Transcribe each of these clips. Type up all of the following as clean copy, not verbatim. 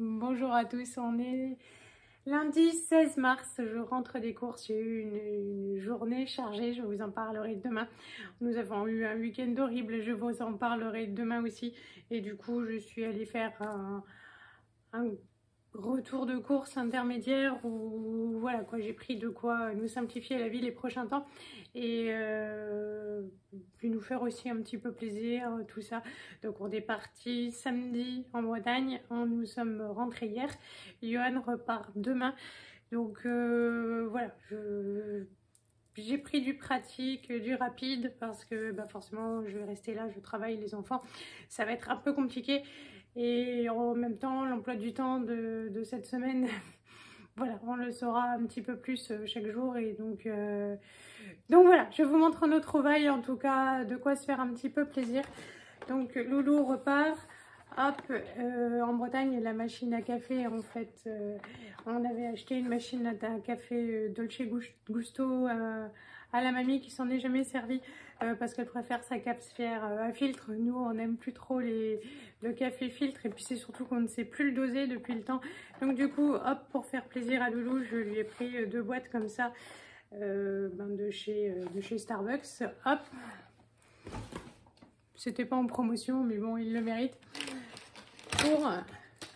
Bonjour à tous, on est lundi 16 mars, je rentre des courses, j'ai eu une journée chargée, je vous en parlerai demain. Nous avons eu un week-end horrible, je vous en parlerai demain aussi. Et du coup, je suis allée faire un retour de course intermédiaire où voilà quoi, j'ai pris de quoi nous simplifier la vie les prochains temps et puis nous faire aussi un petit peu plaisir, tout ça. Donc on est parti samedi en Bretagne, nous sommes rentrés hier, Johan repart demain, donc voilà, j'ai pris du pratique, du rapide parce que forcément je vais rester là, je travaille, les enfants, ça va être un peu compliqué. Et en même temps, l'emploi du temps de cette semaine, voilà, on le saura un petit peu plus chaque jour. Et donc voilà, je vous montre nos trouvailles, en tout cas, de quoi se faire un petit peu plaisir. Donc Loulou repart. Hop, en Bretagne, la machine à café, en fait, on avait acheté une machine à café Dolce Gusto à la mamie qui s'en est jamais servie parce qu'elle préfère sa cafetière à filtre. Nous, on n'aime plus trop le café filtre et puis c'est surtout qu'on ne sait plus le doser depuis le temps. Donc du coup, hop, pour faire plaisir à Loulou, je lui ai pris 2 boîtes comme ça de chez Starbucks. Hop, c'était pas en promotion, mais bon, il le mérite. Pour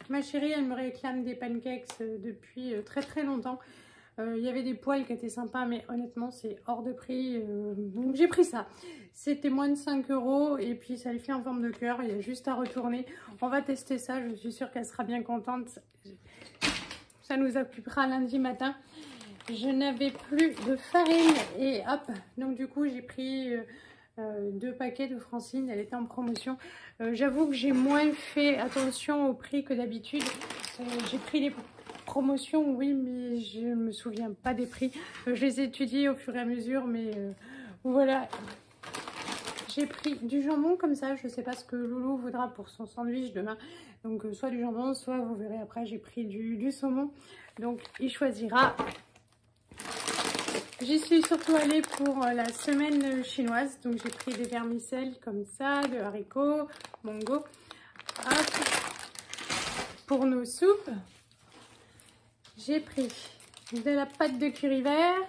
ma chérie, elle me réclame des pancakes depuis très très longtemps. Il y avait des poêles qui étaient sympas, mais honnêtement, c'est hors de prix. Donc j'ai pris ça. C'était moins de 5 € et puis ça lui fait en forme de cœur. Il y a juste à retourner. On va tester ça. Je suis sûre qu'elle sera bien contente. Ça nous occupera lundi matin. Je n'avais plus de farine et hop. Donc du coup, j'ai pris 2 paquets de Francine, elle était en promotion. J'avoue que j'ai moins fait attention au prix que d'habitude. J'ai pris les promotions, oui, mais je me souviens pas des prix. Je les étudie au fur et à mesure, mais voilà. J'ai pris du jambon comme ça, je sais pas ce que Loulou voudra pour son sandwich demain. Donc soit du jambon, soit vous verrez après, j'ai pris du saumon. Donc il choisira. J'y suis surtout allée pour la semaine chinoise, donc j'ai pris des vermicelles comme ça, de haricots, mongo. Hop. Pour nos soupes, j'ai pris de la pâte de curry vert,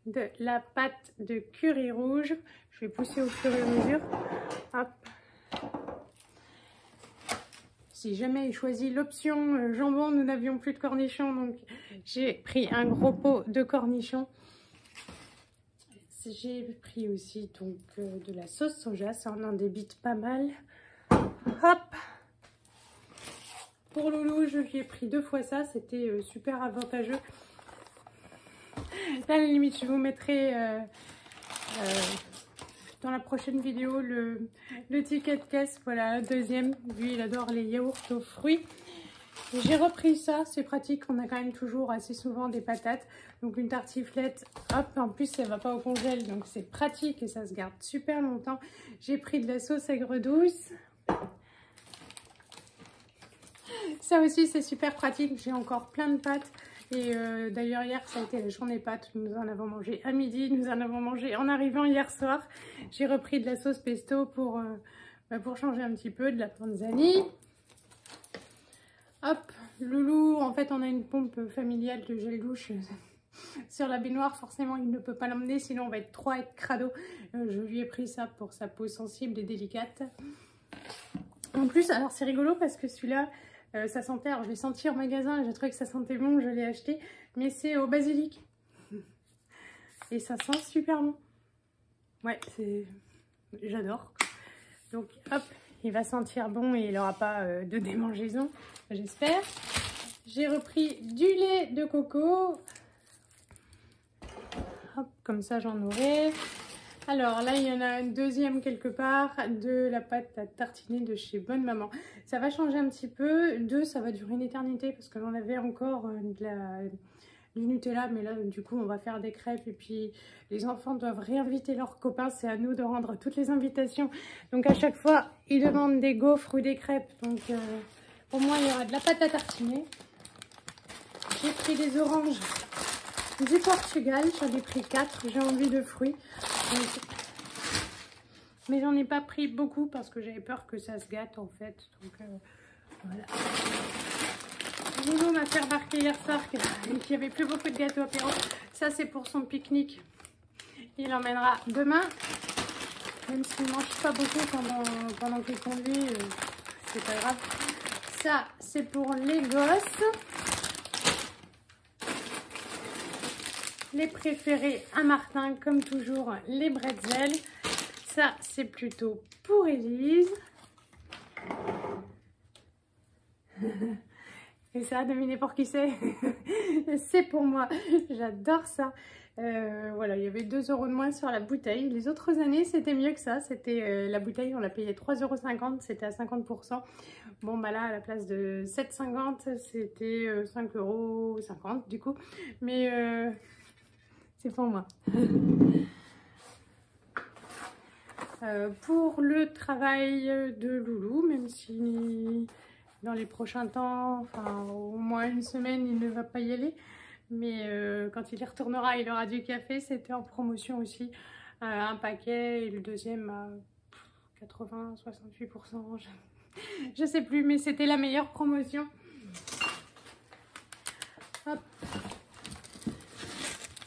de la pâte de curry rouge. Je vais pousser au fur et à mesure. Hop. Si jamais choisi l'option jambon, nous n'avions plus de cornichons, donc j'ai pris un gros pot de cornichons. J'ai pris aussi donc de la sauce soja, ça en débite pas mal. Hop. Pour Loulou, je lui ai pris 2 fois ça, c'était super avantageux. Là, à la limite, je vous mettrai dans la prochaine vidéo le ticket de caisse. Voilà, le deuxième. Lui, il adore les yaourts aux fruits. J'ai repris ça, c'est pratique. On a quand même toujours assez souvent des patates. Donc une tartiflette, hop, en plus ça va pas au congèle. Donc c'est pratique et ça se garde super longtemps. J'ai pris de la sauce aigre douce. Ça aussi c'est super pratique. J'ai encore plein de pâtes. Et d'ailleurs hier ça a été la journée pâtes, nous en avons mangé à midi, nous en avons mangé en arrivant hier soir. J'ai repris de la sauce pesto pour changer un petit peu, de la panzani. Hop, Loulou, en fait on a une pompe familiale de gel douche sur la baignoire, forcément il ne peut pas l'emmener sinon on va être 3 et crado. Je lui ai pris ça pour sa peau sensible et délicate. En plus, alors c'est rigolo parce que celui-là, ça sentait, alors je l'ai senti en magasin, j'ai trouvé que ça sentait bon, je l'ai acheté, mais c'est au basilic. Et ça sent super bon. Ouais, j'adore. Donc hop, il va sentir bon et il n'aura pas de démangeaison, j'espère. J'ai repris du lait de coco. Hop, comme ça j'en aurai. Alors là, il y en a un deuxième quelque part, de la pâte à tartiner de chez Bonne Maman. Ça va changer un petit peu. 2, ça va durer une éternité parce que j'en avais encore du Nutella. Mais là, du coup, on va faire des crêpes. Et puis, les enfants doivent réinviter leurs copains. C'est à nous de rendre toutes les invitations. Donc, à chaque fois, ils demandent des gaufres ou des crêpes. Donc, pour moi, il y aura de la pâte à tartiner. J'ai pris des oranges du Portugal, j'en ai pris 4, j'ai envie de fruits. Mais j'en ai pas pris beaucoup parce que j'avais peur que ça se gâte en fait. Donc Voilà. Loulou m'a fait remarquer hier soir qu'il n'y avait plus beaucoup de gâteaux apéro. Ça, c'est pour son pique-nique. Il l'emmènera demain. Même s'il ne mange pas beaucoup pendant qu'il conduit, c'est pas grave. Ça, c'est pour les gosses. Les préférés à Martin, comme toujours, les bretzels. Ça, c'est plutôt pour Élise. Et ça, devinez pour qui c'est. C'est pour moi. J'adore ça. Voilà, il y avait 2 € de moins sur la bouteille. Les autres années, c'était mieux que ça. C'était la bouteille, on l'a payée 3,50 €. C'était à 50%. Bon, bah là, à la place de 7,50 €, c'était 5,50 € du coup. Mais c'est pour moi. Pour le travail de Loulou, même si dans les prochains temps, enfin au moins une semaine, il ne va pas y aller. Mais quand il y retournera, il aura du café. C'était en promotion aussi. Un paquet et le deuxième à 80, 68%. Je sais plus, mais c'était la meilleure promotion. Hop.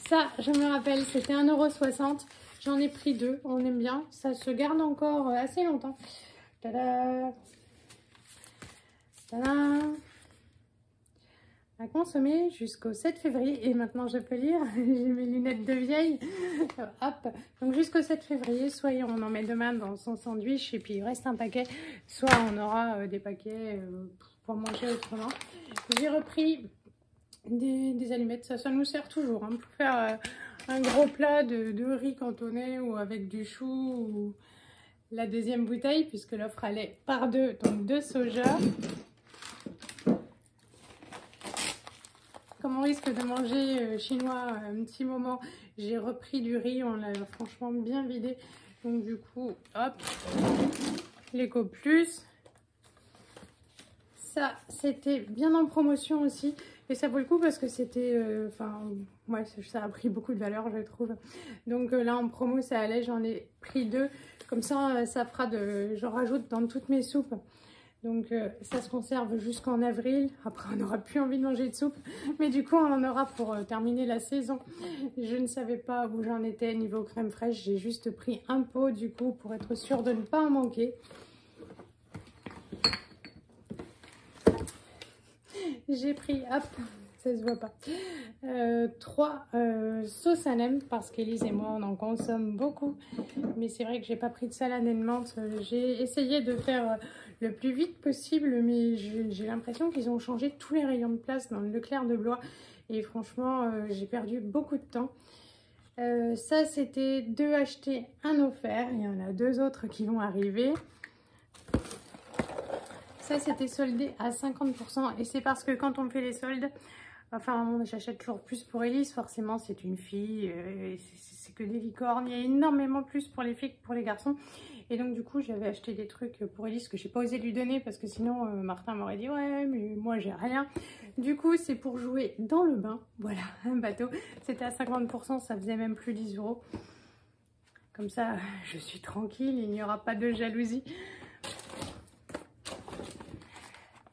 Ça, je me rappelle, c'était 1,60 €. J'en ai pris 2, on aime bien. Ça se garde encore assez longtemps. Tada! Tada! À consommer jusqu'au 7 février. Et maintenant, je peux lire. J'ai mes lunettes de vieille. Hop. Donc, jusqu'au 7 février, soit on en met demain dans son sandwich et puis il reste un paquet. Soit on aura des paquets pour manger autrement. J'ai repris des allumettes. Ça nous sert toujours hein, pour faire un gros plat de riz cantonais ou avec du chou ou la deuxième bouteille puisque l'offre allait par 2, donc 2 soja. Comme on risque de manger chinois un petit moment, j'ai repris du riz, on l'a franchement bien vidé. Donc du coup, hop, l'Eco Plus. Ça, c'était bien en promotion aussi. Et ça vaut le coup parce que c'était... ouais, ça a pris beaucoup de valeur, je trouve. Donc là, en promo, ça allait. J'en ai pris 2. Comme ça, ça fera de... J'en rajoute dans toutes mes soupes. Donc ça se conserve jusqu'en avril. Après, on n'aura plus envie de manger de soupe. Mais du coup, on en aura pour terminer la saison. Je ne savais pas où j'en étais niveau crème fraîche. J'ai juste pris un pot du coup pour être sûre de ne pas en manquer. J'ai pris, hop, ça se voit pas, 3 sauces à nem parce qu'Élise et moi on en consomme beaucoup. Mais c'est vrai que j'ai pas pris de salade et de menthe. J'ai essayé de faire le plus vite possible, mais j'ai l'impression qu'ils ont changé tous les rayons de place dans le Leclerc de Blois. Et franchement, j'ai perdu beaucoup de temps. Ça, c'était 2 achetés, 1 offert. Il y en a 2 autres qui vont arriver. Ça, c'était soldé à 50%. Et c'est parce que quand on fait les soldes, enfin, j'achète toujours plus pour Élise. Forcément, c'est une fille. C'est que des licornes. Il y a énormément plus pour les filles que pour les garçons. Et donc, du coup, j'avais acheté des trucs pour Élise que j'ai pas osé lui donner. Parce que sinon, Martin m'aurait dit, ouais, mais moi, j'ai rien. Du coup, c'est pour jouer dans le bain. Voilà, un bateau. C'était à 50%. Ça faisait même plus 10 €. Comme ça, je suis tranquille. Il n'y aura pas de jalousie.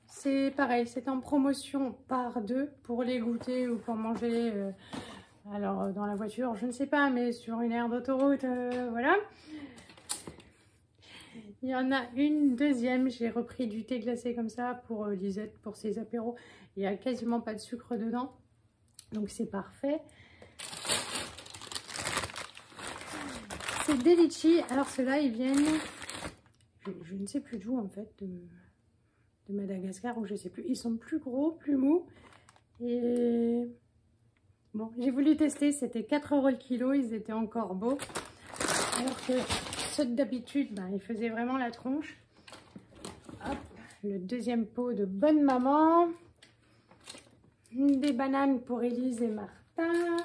C'est pareil, c'est en promotion par 2 pour les goûter ou pour manger. Alors dans la voiture, je ne sais pas, mais sur une aire d'autoroute, voilà. Il y en a une deuxième, j'ai repris du thé glacé comme ça pour Lisette, pour ses apéros. Il n'y a quasiment pas de sucre dedans, donc c'est parfait. C'est des litchis, alors ceux-là ils viennent, je ne sais plus d'où en fait, de Madagascar ou je sais plus. Ils sont plus gros, plus mous. Et bon, j'ai voulu tester. C'était 4 € le kilo. Ils étaient encore beaux. Alors que ceux d'habitude, ben, ils faisaient vraiment la tronche. Hop, le deuxième pot de Bonne Maman. Des bananes pour Élise et Martin.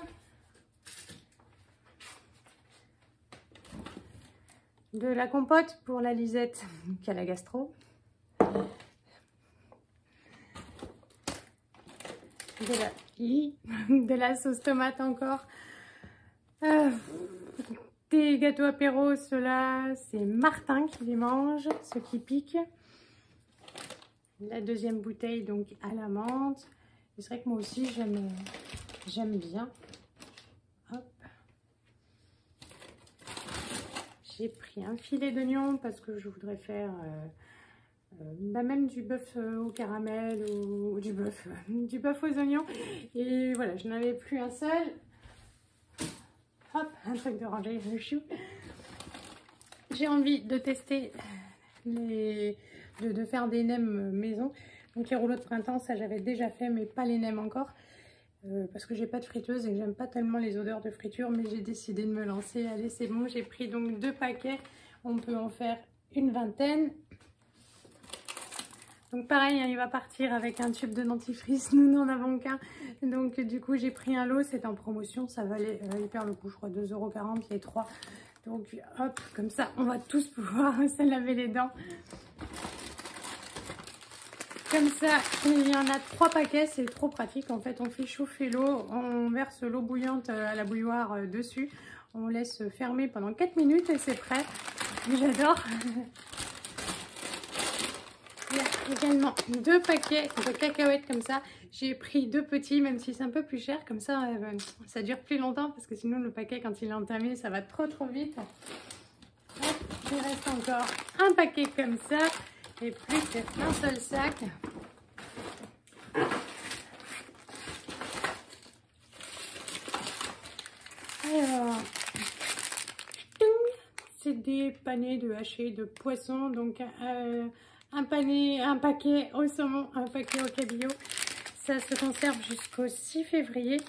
De la compote pour la Lisette qui a la gastro. De la sauce tomate encore. Des gâteaux apéro, ceux-là, c'est Martin qui les mange, ceux qui piquent. la deuxième bouteille donc à la menthe. C'est vrai que moi aussi j'aime bien. Hop. J'ai pris un filet d'oignon parce que je voudrais faire même du bœuf au caramel ou du bœuf aux oignons. Et voilà, je n'avais plus un seul. Hop, un truc de ranger le chou. J'ai envie de tester de faire des nems maison. Donc les rouleaux de printemps, ça j'avais déjà fait, mais pas les nems encore. Parce que j'ai pas de friteuse et que j'aime pas tellement les odeurs de friture, mais j'ai décidé de me lancer. Allez, c'est bon, j'ai pris donc 2 paquets. On peut en faire une vingtaine. Donc pareil, hein, il va partir avec un tube de dentifrice, nous n'en avons qu'un. Donc du coup j'ai pris un lot, c'est en promotion, ça valait hyper le coup, je crois 2,40 € les 3. Donc hop, comme ça on va tous pouvoir se laver les dents. Comme ça, il y en a 3 paquets, c'est trop pratique. En fait, on fait chauffer l'eau, on verse l'eau bouillante à la bouilloire dessus. On laisse fermer pendant 4 minutes et c'est prêt. J'adore. Il y a également 2 paquets de cacahuètes comme ça. J'ai pris 2 petits, même si c'est un peu plus cher. Comme ça, ça dure plus longtemps parce que sinon le paquet, quand il est entamé, ça va trop vite. Hop, il reste encore un paquet comme ça. Et plus qu'un seul sac. Alors, c'est des panais de haché de poisson. Donc un paquet au saumon, un paquet au cabillaud. Ça se conserve jusqu'au 6 février.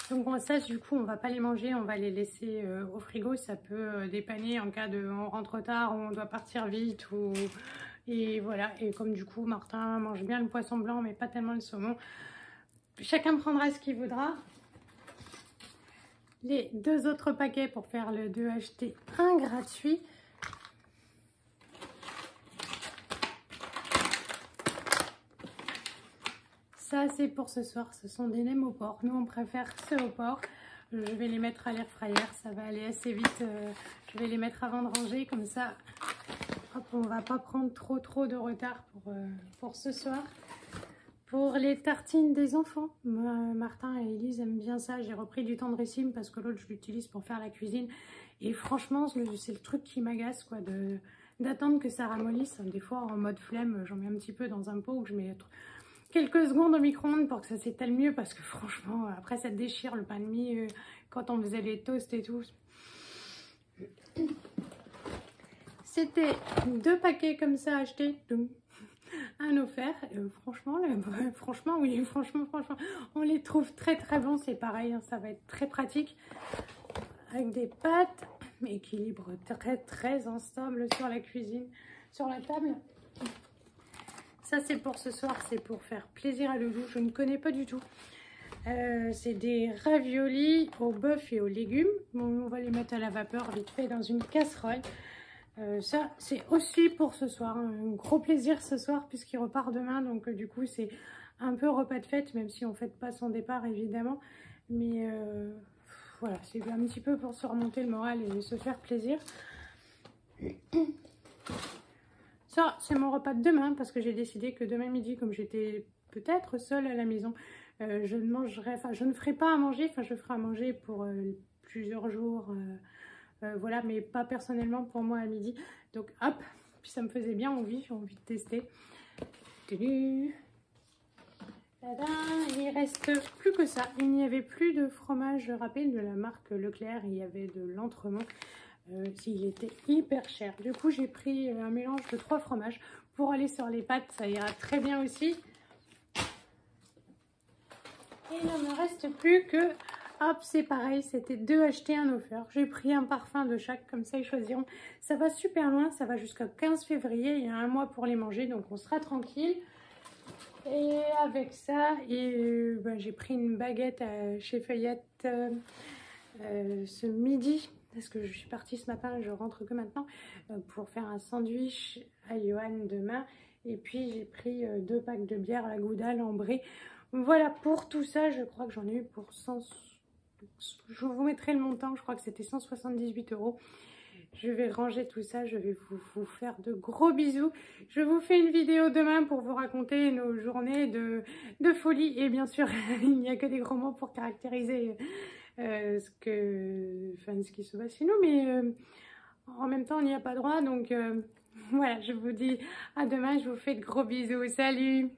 Donc ça, du coup, on va pas les manger, on va les laisser au frigo. Ça peut dépanner en cas de on rentre tard ou on doit partir vite. Et voilà, et comme du coup, Martin mange bien le poisson blanc, mais pas tellement le saumon. Chacun prendra ce qu'il voudra. Les 2 autres paquets pour faire le 2 acheter 1 gratuit. Ça, c'est pour ce soir. Ce sont des nems au porc. Nous, on préfère ceux au porc. Je vais les mettre à l'air fryer. Ça va aller assez vite. Je vais les mettre avant de ranger. Comme ça, hop, on va pas prendre trop de retard pour ce soir. Pour les tartines des enfants, Martin et Elise aiment bien ça. J'ai repris du tendrissime parce que l'autre, je l'utilise pour faire la cuisine. Et franchement, c'est le truc qui m'agace, quoi, d'attendre que ça ramollisse. Des fois, en mode flemme, j'en mets un petit peu dans un pot que je mets quelques secondes au micro-ondes pour que ça s'étale mieux, parce que franchement après ça déchire le pain de mie quand on faisait les toasts et tout. C'était 2 paquets comme ça achetés, un offert. Franchement oui, franchement on les trouve très bons. C'est pareil, hein, ça va être très pratique avec des pâtes, équilibre très instable sur la cuisine, sur la table. Ça, c'est pour ce soir, c'est pour faire plaisir à Loulou. Je ne connais pas du tout. C'est des raviolis au bœuf et aux légumes. Bon, on va les mettre à la vapeur vite fait dans une casserole. Ça, c'est aussi pour ce soir. Un gros plaisir ce soir puisqu'il repart demain. Donc, du coup, c'est un peu repas de fête, même si on ne fête pas son départ, évidemment. Mais voilà, c'est un petit peu pour se remonter le moral et se faire plaisir. Ça, c'est mon repas de demain parce que j'ai décidé que demain midi, comme j'étais peut-être seule à la maison, je ne ferai pas à manger, je ferai à manger pour plusieurs jours, voilà, mais pas personnellement pour moi à midi. Donc hop, puis ça me faisait bien envie, j'ai envie de tester. Tada, il reste plus que ça. Il n'y avait plus de fromage râpé de la marque Leclerc, il y avait de l'Entremont. Il était hyper cher. Du coup, j'ai pris un mélange de 3 fromages pour aller sur les pâtes. Ça ira très bien aussi. Et il ne me reste plus que... Hop, c'est pareil. C'était 2 achetés, 1 offert. J'ai pris un parfum de chaque. Comme ça, ils choisiront. Ça va super loin. Ça va jusqu'au 15 février. Il y a 1 mois pour les manger. Donc, on sera tranquille. Et avec ça, j'ai pris une baguette chez Fayette ce midi. Parce que je suis partie ce matin, je rentre que maintenant, pour faire un sandwich à Johan demain. Et puis j'ai pris 2 packs de bière à la Gouda, l'ambrée. Voilà, pour tout ça, je crois que j'en ai eu pour 100... Je vous mettrai le montant, je crois que c'était 178 €. Je vais ranger tout ça, je vais vous faire de gros bisous. Je vous fais une vidéo demain pour vous raconter nos journées de folie. Et bien sûr, il n'y a que des gros mots pour caractériser ce qui se passe chez nous. Mais en même temps, on n'y a pas droit. Donc voilà, je vous dis à demain. Je vous fais de gros bisous. Salut!